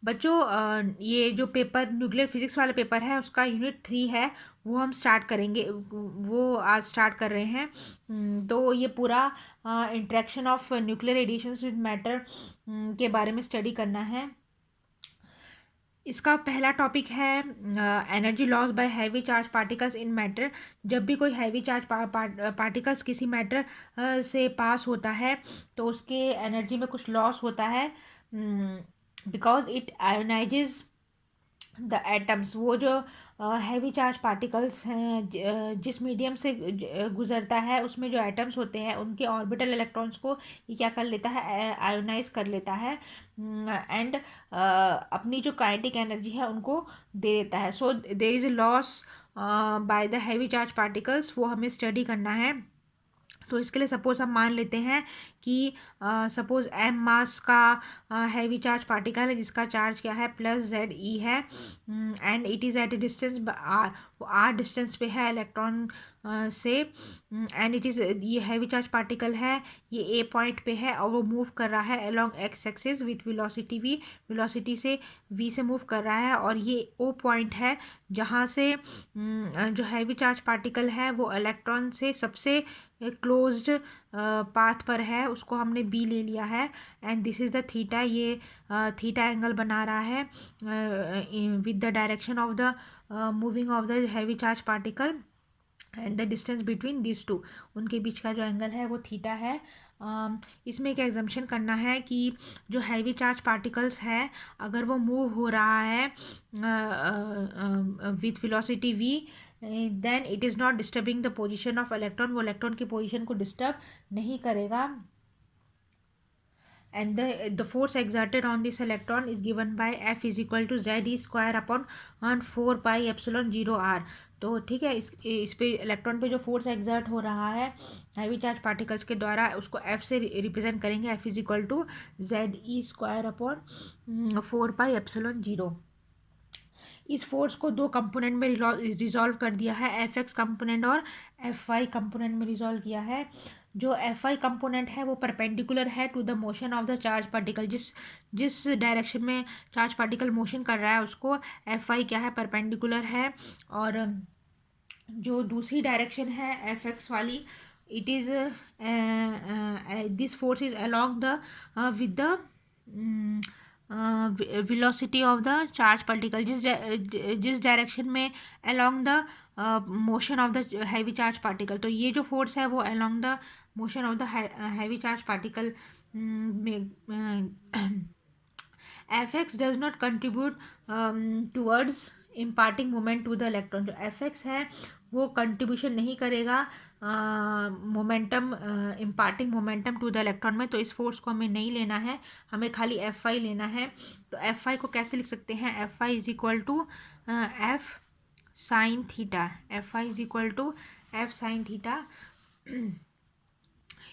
बच्चों ये जो पेपर न्यूक्लियर फिजिक्स वाला पेपर है उसका यूनिट 3 है, वो हम स्टार्ट करेंगे, वो आज स्टार्ट कर रहे हैं। तो ये पूरा interaction of nuclear radiations with matter के बारे में स्टडी करना है। इसका पहला टॉपिक है energy loss by heavy charge particles in matter. जब भी कोई हैवी चार्ज पार्टिकल्स किसी मैटर से पास होता है तो उसके एनर्जी में कुछ लॉस होता है, because it ionises the atoms. वो जो हैवी चार्ज पार्टिकल्स हैं, जिस मीडियम से गुजरता है उसमें जो एटम्स होते हैं उनके ऑर्बिटल इलेक्ट्रॉन्स को ये क्या कर लेता है, आयोनाइज कर लेता है, एंड अपनी जो काइनेटिक एनर्जी है उनको दे देता है। So there is a loss by the heavy charge particles, वो हमें स्टडी करना है। तो इसके लिए सपोज हम मान लेते हैं कि सपोज एम मास का हैवी चार्ज पार्टिकल है जिसका चार्ज क्या है, +ZE है, and it is at a distance r, वो आर डिस्टेंस पे है इलेक्ट्रॉन से, एंड इट इज़, ये हैवी चार्ज पार्टिकल है, ये ए पॉइंट पे है और वो मूव कर रहा है along x axis with velocity v, velocity से वी से मूव कर रहा है, और ये ओ पॉइंट है जहाँ से जो हैवी चार्ज पार्टिकल है वो इलेक्ट्रॉन से सबसे क्लोज्ड पाथ पर है, उसको हमने बी ले लिया है, and this is the theta. ये थीटा एंगल बना रहा है with the direction of the moving of the heavy charge particle and the distance between this two, उनके बीच का जो एंगल है वो थीटा है। इसमें एक एग्जम्पशन करना है कि जो हैवी चार्ज पार्टिकल्स है अगर वो मूव हो रहा है with velocity v, then it is not disturbing the position of electron, वो इलेक्ट्रॉन की पोजीशन को डिस्टर्ब नहीं करेगा। and the force exerted on this electron is given by F is equal to ZE square upon 4 pi epsilon 0 r। तो ठीक है, इस पे इलेक्ट्रॉन पे जो फोर्स एग्जर्ट हो रहा है हैवी चार्ज पार्टिकल्स के द्वारा उसको F से रिप्रेजेंट करेंगे। F is equal to ZE square upon 4 pi epsilon 0। इस फोर्स को दो कंपोनेंट में रिजॉल्व कर दिया है, एफ एक्स कंपोनेंट और एफ वाई कंपोनेंट में रिजॉल्व किया है। जो एफ वाई कंपोनेंट है वो परपेंडिकुलर है to the motion of the charge particle, जिस जिस डायरेक्शन में चार्ज पार्टिकल मोशन कर रहा है उसको एफ वाई क्या है, परपेंडिकुलर है। और जो दूसरी डायरेक्शन है एफ एक्स वाली, it is this force is along the with the velocity of the charge particle, जिस डायरेक्शन में along the motion of the heavy charge particle. तो ये जो फोर्स है वो along the motion of the heavy charge particle में F X does not contribute towards imparting moment to the electron. जो F X है वो कंट्रीब्यूशन नहीं करेगा momentum, imparting momentum to the electron में। तो इस फोर्स को हमें नहीं लेना है, हमें खाली एफ आई लेना है। तो एफ आई को कैसे लिख सकते हैं, F I is equal to F sine theta, F I is equal to F sine theta.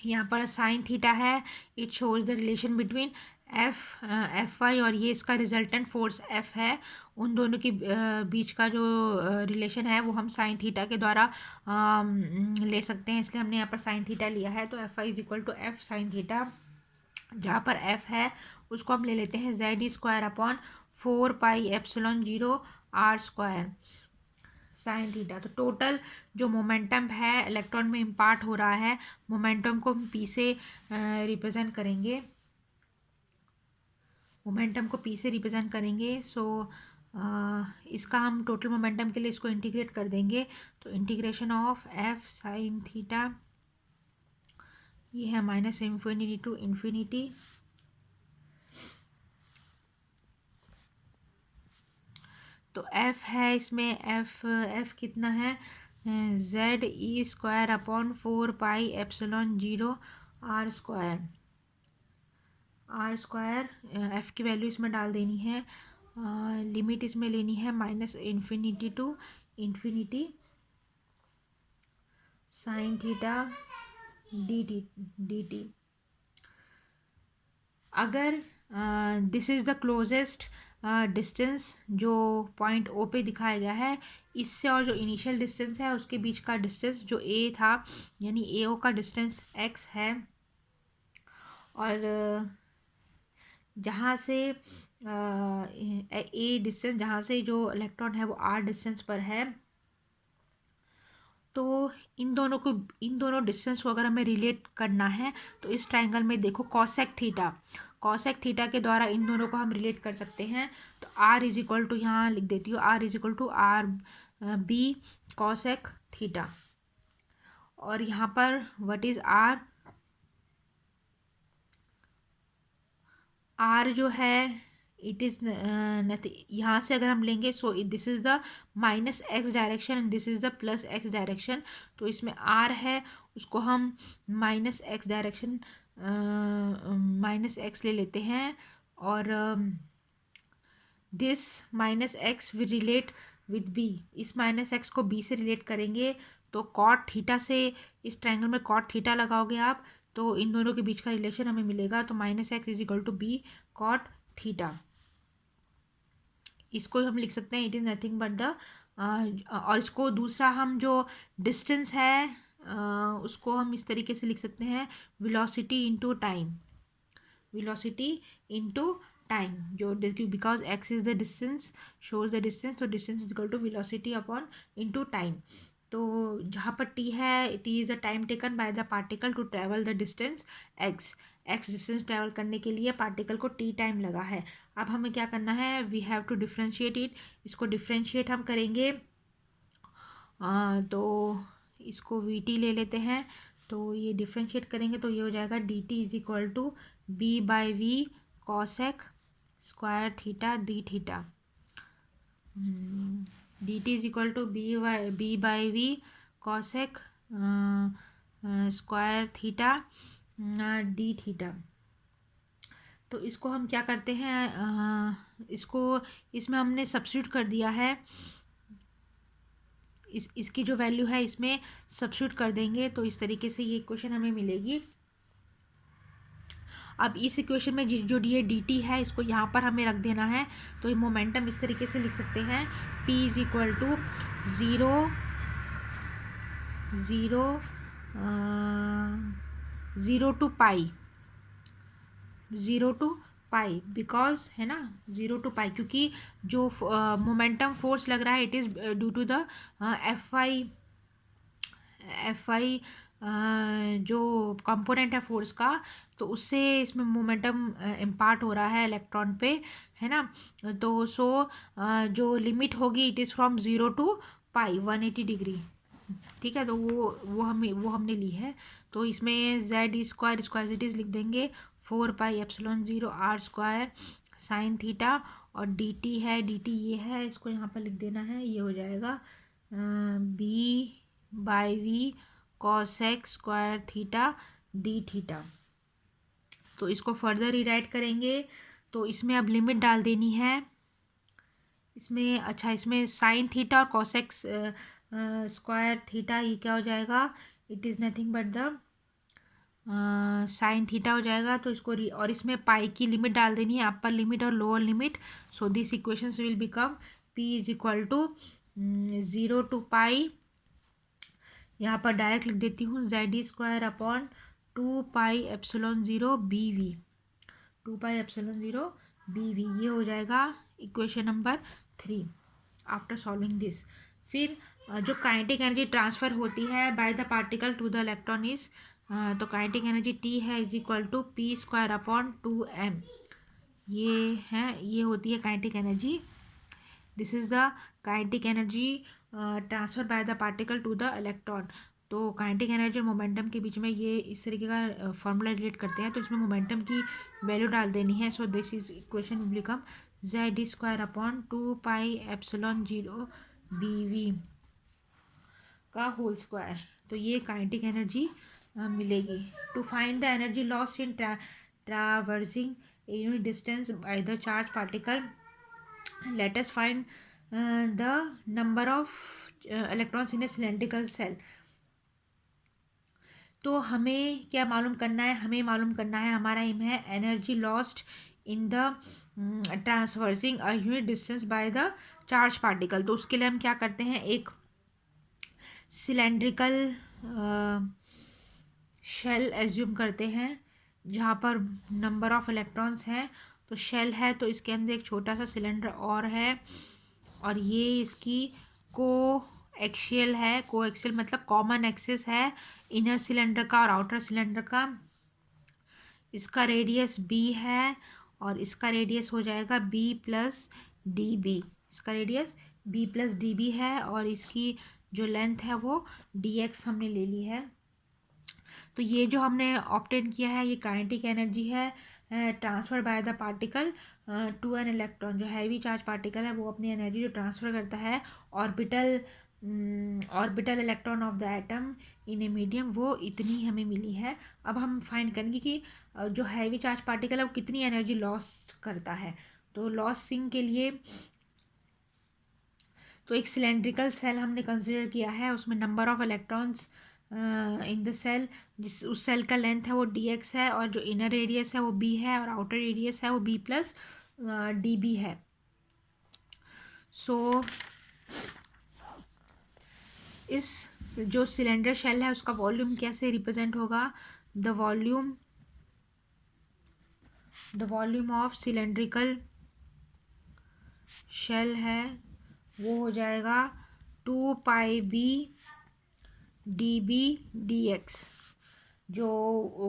यहाँ पर साइन थीटा है, it shows the relation between F I और ये इसका रिजल्टेंट फोर्स एफ है, उन दोनों के बीच का जो रिलेशन है वो हम साइन थीटा के द्वारा ले सकते हैं, इसलिए हमने यहाँ पर साइन थीटा लिया है। तो F I is equal to F sine theta, जहाँ पर एफ है उसको हम ले लेते हैं Z square upon 4 pi epsilon 0 are square sine theta. तो टोटल जो मोमेंटम है इलेक्ट्रॉन में इम्पार्ट हो रहा है, मोमेंटम को हम पी से रिप्रेजेंट करेंगे, मोमेंटम को पी से रिप्रेजेंट करेंगे। सो इसका हम टोटल मोमेंटम के लिए इसको इंटीग्रेट कर देंगे। तो integration of F sine theta, ये है माइनस इन्फिनिटी टू इन्फिनिटी, तो एफ है इसमें, एफ कितना है, Z E square upon 4 pi epsilon 0 are square, R square F की वैल्यू इसमें डाल देनी है, लिमिट इसमें लेनी है minus infinity to infinity sine theta D T. अगर this is the closest distance जो पॉइंट ओ पे दिखाया गया है, इससे और जो इनिशियल डिस्टेंस है उसके बीच का डिस्टेंस जो ए था, यानी ए ओ का डिस्टेंस एक्स है, और जहाँ से ए डिस्टेंस, जहाँ से जो इलेक्ट्रॉन है वो आर डिस्टेंस पर है, तो इन दोनों डिस्टेंस को अगर हमें रिलेट करना है तो इस ट्रायंगल में देखो कॉसेक थीटा के द्वारा इन दोनों को हम रिलेट कर सकते हैं। तो आर इज इक्वल टू, यहाँ लिख देती हूँ, r is equal to r b cosec theta. और यहाँ पर व्हाट इज आर, आर जो है इट इज़ नथिंग, यहाँ से अगर हम लेंगे so this is the minus x direction and this is the plus x direction. तो इसमें आर है उसको हम minus x direction minus x ले लेते हैं, और this minus x will relate with b, इस माइनस एक्स को बी से रिलेट करेंगे। तो कॉट थीटा से, इस ट्रायंगल में कॉट थीटा लगाओगे आप तो इन दोनों के बीच का रिलेशन हमें मिलेगा। तो minus x is equal to b cot theta. इसको हम लिख सकते हैं it is nothing but the, और इसको दूसरा हम जो डिस्टेंस है उसको हम इस तरीके से लिख सकते हैं, velocity into time, velocity into time, जो because X is the distance, shows the distance, तो distance is equal to velocity upon into time. तो जहाँ पर टी है, T is the time taken by the particle to travel the distance X, X distance travel करने के लिए particle को T time लगा है। अब हमें क्या करना है, we have to differentiate it, इसको डिफ्रेंशिएट हम करेंगे। तो इसको वी टी ले लेते हैं, तो ये डिफ्रेंशिएट करेंगे तो ये हो जाएगा d t is equal to b by v cosec square theta d theta, D t is equal to b by v cosec square theta d theta. तो इसको हम क्या करते हैं, इसको इसमें हमने सब्स्टिट्यूट कर दिया है, इसकी जो वैल्यू है इसमें सब्स्टिट्यूट कर देंगे तो इस तरीके से ये इक्वेशन हमें मिलेगी। अब इस इक्वेशन में जो ये डी टी है इसको यहाँ पर हमें रख देना है। तो ये मोमेंटम इस तरीके से लिख सकते हैं, p is equal to zero zero zero to pi, zero to pi, because है ना, ज़ीरो टू पाई, क्योंकि जो मोमेंटम फोर्स लग रहा है it is due to the F I जो कंपोनेंट है फोर्स का, तो उससे इसमें मोमेंटम इम्पार्ट हो रहा है इलेक्ट्रॉन पे, है ना। तो सो जो लिमिट होगी it is from zero to pi 180 degree, ठीक है। तो वो हमने ली है। तो इसमें Z square square it is लिख देंगे 4 pi epsilon 0 are square sine theta, और डी टी है, डी टी ये है, इसको यहाँ पर लिख देना है, ये हो जाएगा b by v cosec square theta d theta. तो इसको फर्दर रिराइट करेंगे तो इसमें अब लिमिट डाल देनी है इसमें। अच्छा, इसमें साइन थीटा और कॉसेक स्क्वायर थीटा, ये क्या हो जाएगा, it is nothing but the sine theta हो जाएगा। तो इसको और इसमें पाई की लिमिट डाल देनी है, अपर लिमिट और lower limit. So this equations will become P is equal to zero to pi, यहाँ पर डायरेक्ट लिख देती हूँ Z square upon 2 pi epsilon 0 B V, 2 pi epsilon 0 B V, ये हो जाएगा equation number 3 after solving this. फिर जो काइनेटिक एनर्जी ट्रांसफ़र होती है by the particle to the electron is, तो काइनेटिक एनर्जी टी है is equal to p square upon 2m, ये होती है kinetic energy. This is the kinetic energy transfer by the particle to the electron. तो kinetic energy और momentum के बीच में ये इस तरीके का फॉर्मूला रिलेट करते हैं। तो इसमें मोमेंटम की वैल्यू डाल देनी है। So this is equation will become Z square upon 2 pi epsilon 0 B v का होल स्क्वायर। तो ये काइनेटिक एनर्जी मिलेगी। To find the energy loss in traversing a unit distance by the charge particle, let us find the number of electrons in a cylindrical cell। तो हमें क्या मालूम करना है, हमें मालूम करना है, हमारा एम है energy lost in the transversing a unit distance by the charge particle. तो उसके लिए हम क्या करते हैं, एक सिलेंड्रिकल शेल एज्यूम करते हैं जहाँ पर नंबर ऑफ इलेक्ट्रॉन्स हैं। तो शेल है तो इसके अंदर एक छोटा सा सिलेंडर और है, और ये इसकी को एक्सियल है। को एक्सियल मतलब कॉमन एक्सिस है इनर सिलेंडर का और आउटर सिलेंडर का। इसका रेडियस b है और इसका रेडियस हो जाएगा b प्लस डी बी। इसका radius b plus d b है और इसकी जो लेंथ है वो dx हमने ले ली है। तो ये जो हमने ऑब्टेन किया है ये काइनेटिक एनर्जी है transfer by the particle to an electron. जो हैवी चार्ज पार्टिकल है वो अपनी एनर्जी जो ट्रांसफ़र करता है orbital orbital electron of the atom in a medium, वो इतनी हमें मिली है। अब हम फाइंड करेंगे कि जो हैवी चार्ज पार्टिकल है वो कितनी एनर्जी लॉस करता है। तो लॉसिंग के लिए तो एक सिलेंड्रिकल सेल हमने कंसिडर किया है, उसमें number of electrons in the cell, जिस उस सेल का लेंथ है वो dx है और जो इनर रेडियस है वो b है और आउटर रेडियस है वो b प्लस db है। सो इस जो सिलेंडर शेल है उसका वॉल्यूम कैसे रिप्रेजेंट होगा? The volume of cylindrical shell है वो हो जाएगा 2πb dB/dx। जो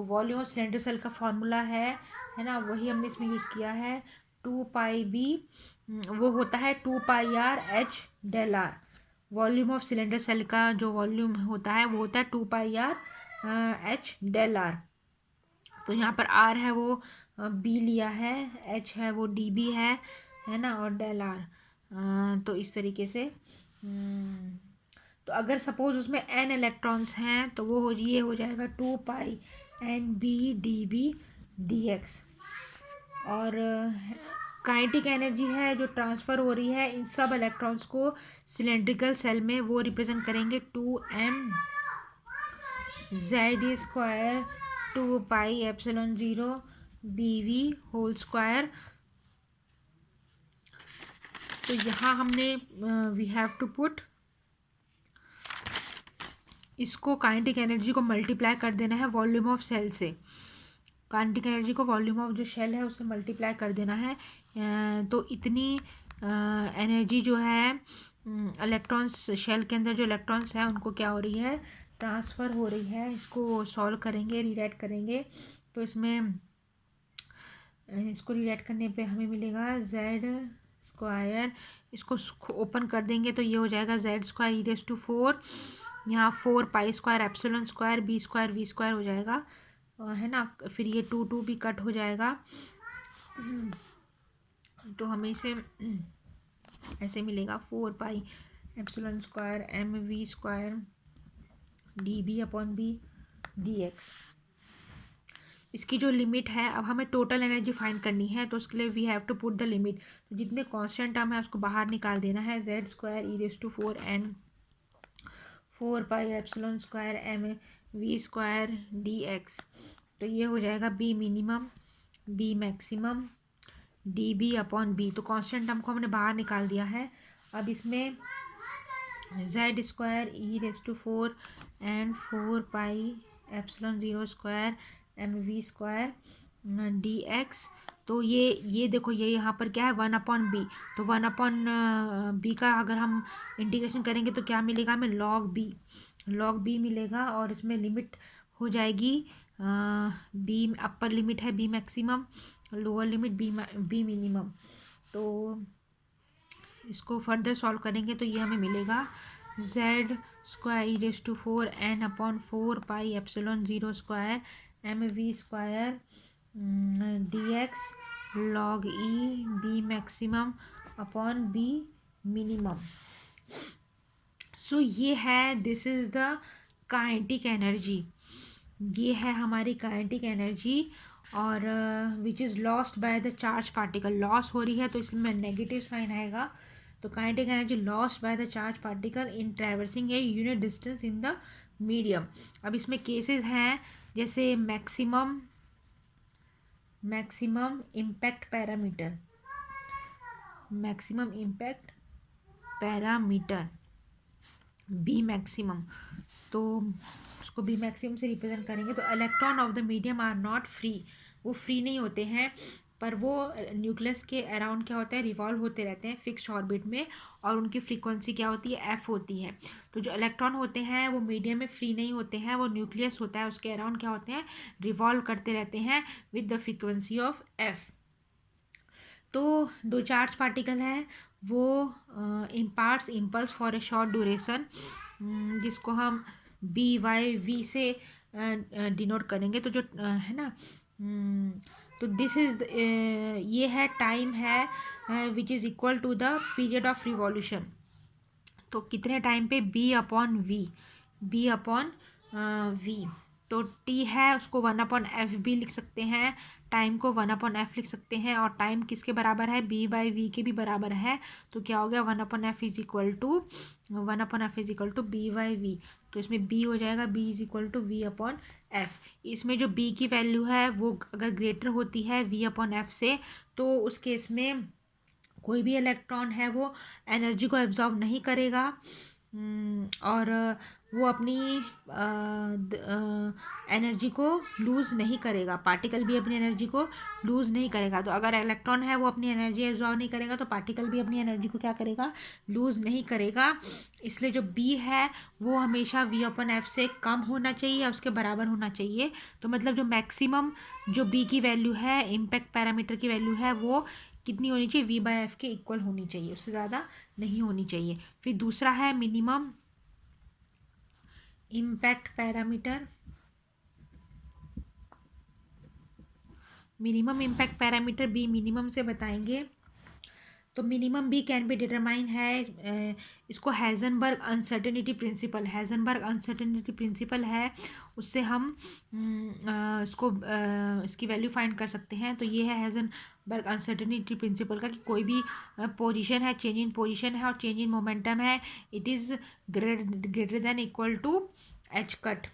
वॉल्यूम ऑफ सिलेंडर सेल का फॉर्मूला है ना, वही हमने इसमें यूज़ किया है। 2πb वो होता है 2πr/h del r। Volume of cylinder cell का जो वॉल्यूम होता है वो होता है 2πr/h del r। तो यहाँ पर r है वो b लिया है, h है वो dB है ना, और del r। तो इस तरीके से तो अगर सपोज उसमें n इलेक्ट्रॉन्स हैं तो वो ये हो जाएगा 2πnb/dB/dx। और काइनेटिक एनर्जी है जो ट्रांसफ़र हो रही है इन सब इलेक्ट्रॉन्स को सिलेंड्रिकल सेल में, वो रिप्रेजेंट करेंगे 2mz² 2πε0bv² तो यहाँ हमने वी हैव टू पुट इसको काइनेटिक एनर्जी को मल्टीप्लाई कर देना है वॉल्यूम ऑफ सेल से। काइनेटिक एनर्जी को वॉल्यूम ऑफ जो शेल है उससे मल्टीप्लाई कर देना है। तो इतनी एनर्जी जो है इलेक्ट्रॉन्स शेल के अंदर जो इलेक्ट्रॉन्स हैं उनको क्या हो रही है, ट्रांसफ़र हो रही है। इसको सॉल्व करेंगे, रीराइट करेंगे तो इसमें इसको रीराइट करने पे हमें मिलेगा z²। इसको ओपन कर देंगे तो ये हो जाएगा z² e⁴ यहाँ 4π² ε² b² हो जाएगा है ना। फिर ये 2 भी कट हो जाएगा तो हमें इसे ऐसे मिलेगा 4π ε² mv² dB/b/dx। इसकी जो लिमिट है, अब हमें टोटल एनर्जी फाइंड करनी है तो उसके लिए we have to put the limit. तो जितने कांस्टेंट टर्म है उसको बाहर निकाल देना है। z² e⁴ n 4π ε² mv² dx। तो ये हो जाएगा b minimum b maximum dB/b। तो कांस्टेंट टर्म को हमने बाहर निकाल दिया है। अब इसमें z² e⁴ n 4π ε0² mv² dx। तो ये देखो ये यहाँ पर क्या है 1/b। तो 1/b का अगर हम इंटीग्रेशन करेंगे तो क्या मिलेगा हमें log b मिलेगा। और इसमें लिमिट हो जाएगी b, अपर लिमिट है b maximum, lower limit b minimum. तो इसको फर्दर सॉल्व करेंगे तो ये हमें मिलेगा z² e⁴ n/4π ε0² mv² dx log e b maximum upon b minimum. So ये है, this is the kinetic energy. ये है हमारी काइनेटिक एनर्जी और which is lost by the charge particle. Loss हो रही है तो इसमें नेगेटिव साइन आएगा। तो kinetic energy lost by the charge particle in traversing a unit distance in the medium. अब इसमें केसेस हैं जैसे maximum impact parameter, maximum impact parameter B maximum. तो उसको बी मैक्सिमम से रिप्रेजेंट करेंगे तो electron of the medium are not free, वो फ्री नहीं होते हैं पर वो न्यूक्लियस के अराउंड क्या होता है, रिवॉल्व होते रहते हैं फिक्स्ड ऑर्बिट में, और उनकी फ्रीक्वेंसी क्या होती है, एफ होती है। तो जो इलेक्ट्रॉन होते हैं वो मीडियम में फ्री नहीं होते हैं, वो न्यूक्लियस होता है उसके अराउंड क्या होते हैं, रिवॉल्व करते रहते हैं with the frequency of F. तो दो चार्ज पार्टिकल है वो imparts impulse for a short duration, जिसको हम बी वाई वी से डिनोट करेंगे। तो जो है ना, तो दिस इज ये है टाइम है which is equal to the period of revolution. तो कितने टाइम पे, b upon v, b upon v. तो टी है उसको 1/f भी लिख सकते हैं, टाइम को 1/f लिख सकते हैं, और टाइम किसके बराबर है, बी बाई वी के भी बराबर है। तो क्या हो गया, 1/f is equal to 1/f is equal to b by v. तो इसमें बी हो जाएगा, b is equal to v upon f. इसमें जो बी की वैल्यू है वो अगर ग्रेटर होती है वी अपॉन एफ से, तो उस केस में कोई भी इलेक्ट्रॉन है वो एनर्जी को एब्जॉर्ब नहीं करेगा, और वो अपनी एनर्जी को लूज़ नहीं करेगा, पार्टिकल भी अपनी एनर्जी को लूज़ नहीं करेगा। तो अगर इलेक्ट्रॉन है वो अपनी एनर्जी एब्जॉर्ब नहीं करेगा, तो पार्टिकल भी अपनी एनर्जी को क्या करेगा, लूज़ नहीं करेगा। इसलिए जो बी है वो हमेशा वी अपन एफ से कम होना चाहिए या उसके बराबर होना चाहिए। तो मतलब जो मैक्सिमम जो बी की वैल्यू है, इम्पैक्ट पैरामीटर की वैल्यू है, वो कितनी होनी चाहिए, वी बाई एफ के इक्वल होनी चाहिए, उससे ज़्यादा नहीं होनी चाहिए। फिर दूसरा है minimum impact parameter. Minimum impact parameter b minimum से बताएंगे। तो minimum b can be determine है, इसको Heisenberg uncertainty principle, Heisenberg uncertainty principle है, उससे हम इसको इसकी वैल्यू फाइंड कर सकते हैं। तो ये है हैज़नबर्ग अनसर्टेनिटी प्रिंसिपल का, कि कोई भी पोजीशन है, चेंज इन पोजीशन है और चेंज इन मोमेंटम है, it is greater than equal to H cut.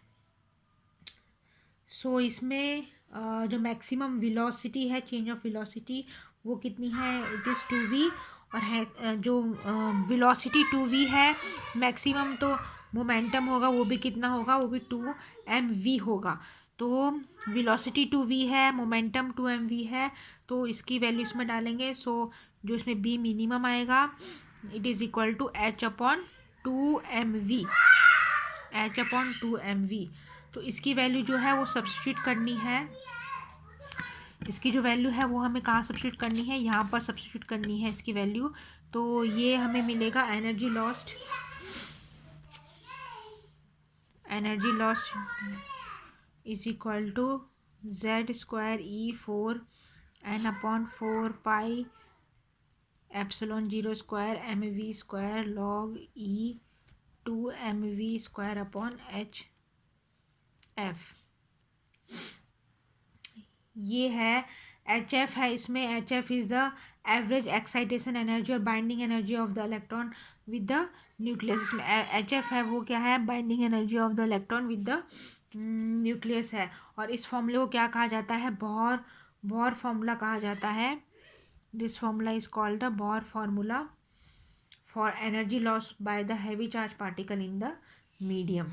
So इसमें जो मैक्सिमम वेलोसिटी है, चेंज ऑफ वेलोसिटी, वो कितनी है, इट इज़ 2v। और है जो वेलोसिटी 2v है, मैक्सिमम तो मोमेंटम होगा वो भी कितना होगा, वो भी 2mv होगा। तो वेलोसिटी 2v है, मोमेंटम 2mv है, तो इसकी वैल्यू इसमें डालेंगे। सो जो इसमें b मिनिमम आएगा, it is equal to h upon 2mv, h upon 2mv। तो इसकी वैल्यू जो है वो सब्स्टिट्यूट करनी है, इसकी जो वैल्यू है वो हमें कहाँ सब्स्टिट्यूट करनी है, यहाँ पर सब्स्टिट्यूट करनी है इसकी वैल्यू। तो ये हमें मिलेगा energy lost, energy lost is equal to Z square E4 n upon 4 pi epsilon 0 square mv square log E2mv square upon H F. ये है एच एफ है, इसमें H F is the average excitation energy और binding energy of the electron with the nucleus. इसमें H F है वो क्या है, binding energy of the electron with the nucleus है। और इस फॉर्मूले को क्या कहा जाता है, बोर फार्मूला कहा जाता है। This formula is called the bore formula for energy loss by the heavy charge particle in the medium.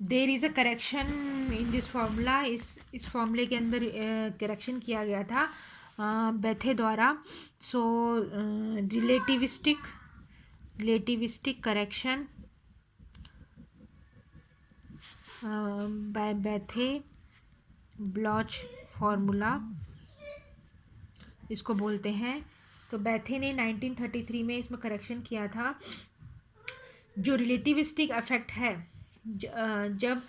There is a correction in this formula, इस फार्मूले के अंदर करेक्शन किया गया था बेथे द्वारा। So relativistic correction by Bethe Bloch formula इसको बोलते हैं। तो बेथे ने 1933 में इसमें करेक्शन किया था। जो रिलेटिविस्टिक इफेक्ट है, जब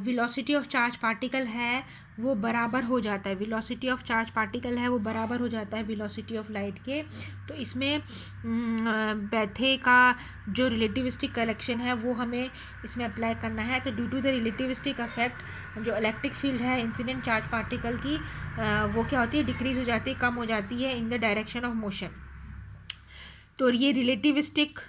वेलोसिटी ऑफ चार्ज पार्टिकल है वो बराबर हो जाता है, वेलोसिटी ऑफ चार्ज पार्टिकल है वो बराबर हो जाता है वेलोसिटी ऑफ लाइट के। तो इसमें बेथे का जो रिलेटिविस्टिक करेक्शन है वो हमें इसमें अप्लाई करना है। तो due to the relativistic effect जो इलेक्ट्रिक फील्ड है इंसिडेंट चार्ज पार्टिकल की, वो क्या होती है, डिक्रीज हो जाती है, कम हो जाती है in the direction of motion. तो ये रिलेटिविस्टिक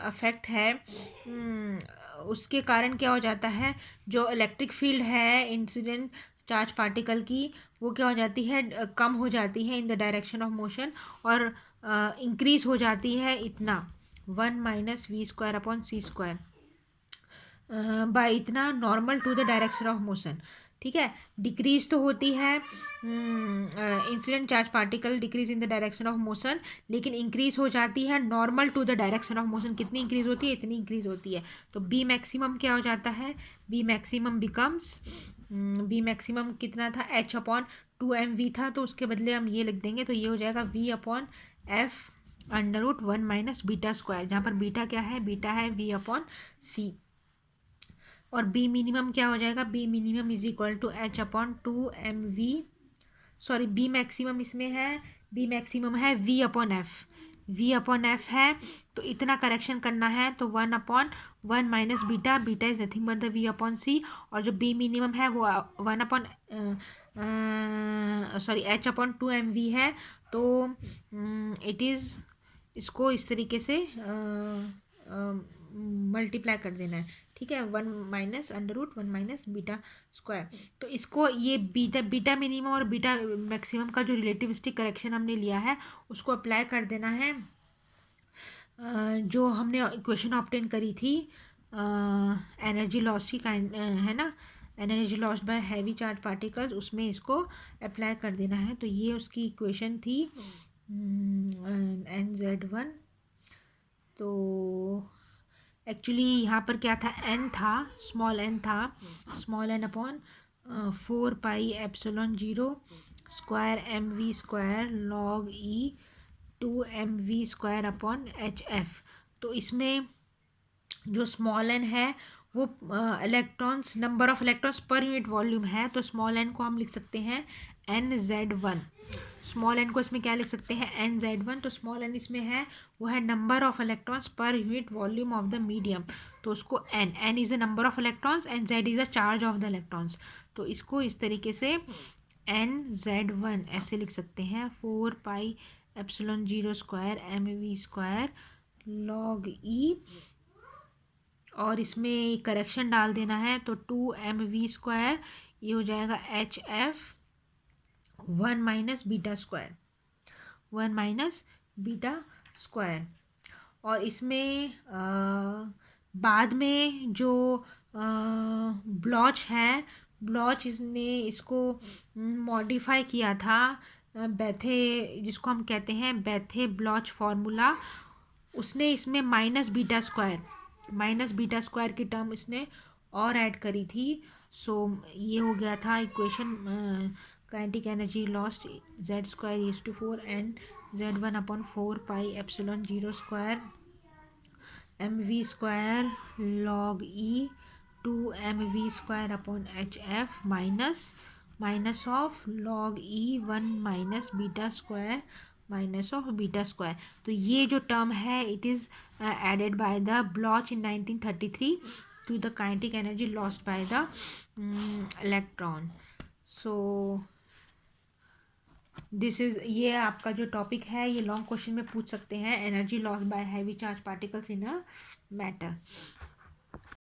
अफेक्ट है, उसके कारण क्या हो जाता है, जो इलेक्ट्रिक फील्ड है इंसिडेंट चार्ज पार्टिकल की, वो क्या हो जाती है, कम हो जाती है in the direction of motion, और इंक्रीज हो जाती है इतना 1 minus V square upon C square by इतना normal to the direction of motion. ठीक है, डिक्रीज तो होती है incident charge particle decrease in the direction of motion, लेकिन इंक्रीज हो जाती है normal to the direction of motion. कितनी इंक्रीज होती है? इतनी इंक्रीज होती है। तो बी मैक्सिमम क्या हो जाता है? B maximum becomes, b maximum कितना था? एच अपॉन 2mv था, तो उसके बदले हम ये लिख देंगे, तो ये हो जाएगा v upon f under root 1 minus beta square, जहाँ पर बीटा क्या है? बीटा है वी अपॉन सी। और बी मिनिमम क्या हो जाएगा? B minimum is equal to H upon 2mv, sorry B maximum इसमें है, बी मैक्सिमम है V upon F, V upon F है, तो इतना करेक्शन करना है, तो 1/1 minus beta, beta is nothing but the V upon C, और जो बी मिनिमम है वो 1 upon sorry H upon 2mv है, तो इट इज़, इसको इस तरीके से मल्टीप्लाई कर देना है। ठीक है, 1 minus under root 1 minus beta square. तो इसको ये बीटा, बीटा मिनिमम और बीटा मैक्सिमम का जो रिलेटिविस्टिक करेक्शन हमने लिया है उसको अप्लाई कर देना है जो हमने इक्वेशन ऑब्टेन करी थी एनर्जी लॉस की काइंड है ना, energy loss by heavy charge particles, उसमें इसको अप्लाई कर देना है। तो ये उसकी इक्वेशन थी NZ1। तो एक्चुअली यहाँ पर क्या था? n था, स्मॉल n था, small n upon 4πε0 square mv square log e 2mv square upon hf। तो इसमें जो स्मॉल n है वो electrons, number of electrons per unit volume है, तो स्मॉल n को हम लिख सकते हैं NZ1। स्मॉल n को इसमें क्या लिख सकते हैं? NZ1। तो स्मॉल n इसमें है वो है number of electrons per unit volume of the medium, तो उसको n is the number of electrons and z is the charge of the electrons. तो इसको इस तरीके से NZ1 ऐसे लिख सकते हैं 4πε0 square mv square log e, और इसमें करेक्शन डाल देना है, तो 2mv स्क्वायर ये हो जाएगा hf 1 minus beta square, 1 minus beta square. और इसमें बाद में जो ब्लॉच है, ब्लॉच इसने इसको मॉडिफाई किया था बेथे, जिसको हम कहते हैं बेथे ब्लॉच फार्मूला, उसने इसमें माइनस बीटा स्क्वायर की टर्म इसने और ऐड करी थी। सो ये हो गया था equation kinetic energy lost z square is to 4 NZ1 upon 4πε0 square mv square log e 2mv square upon hf minus of log e 1 minus beta square minus of beta square. तो ये जो term है it is added by the Bloch in 1933 to the kinetic energy lost by the electron. So this is, ये आपका जो topic है ये long question में पूछ सकते हैं, energy loss by heavy charge particles in a matter.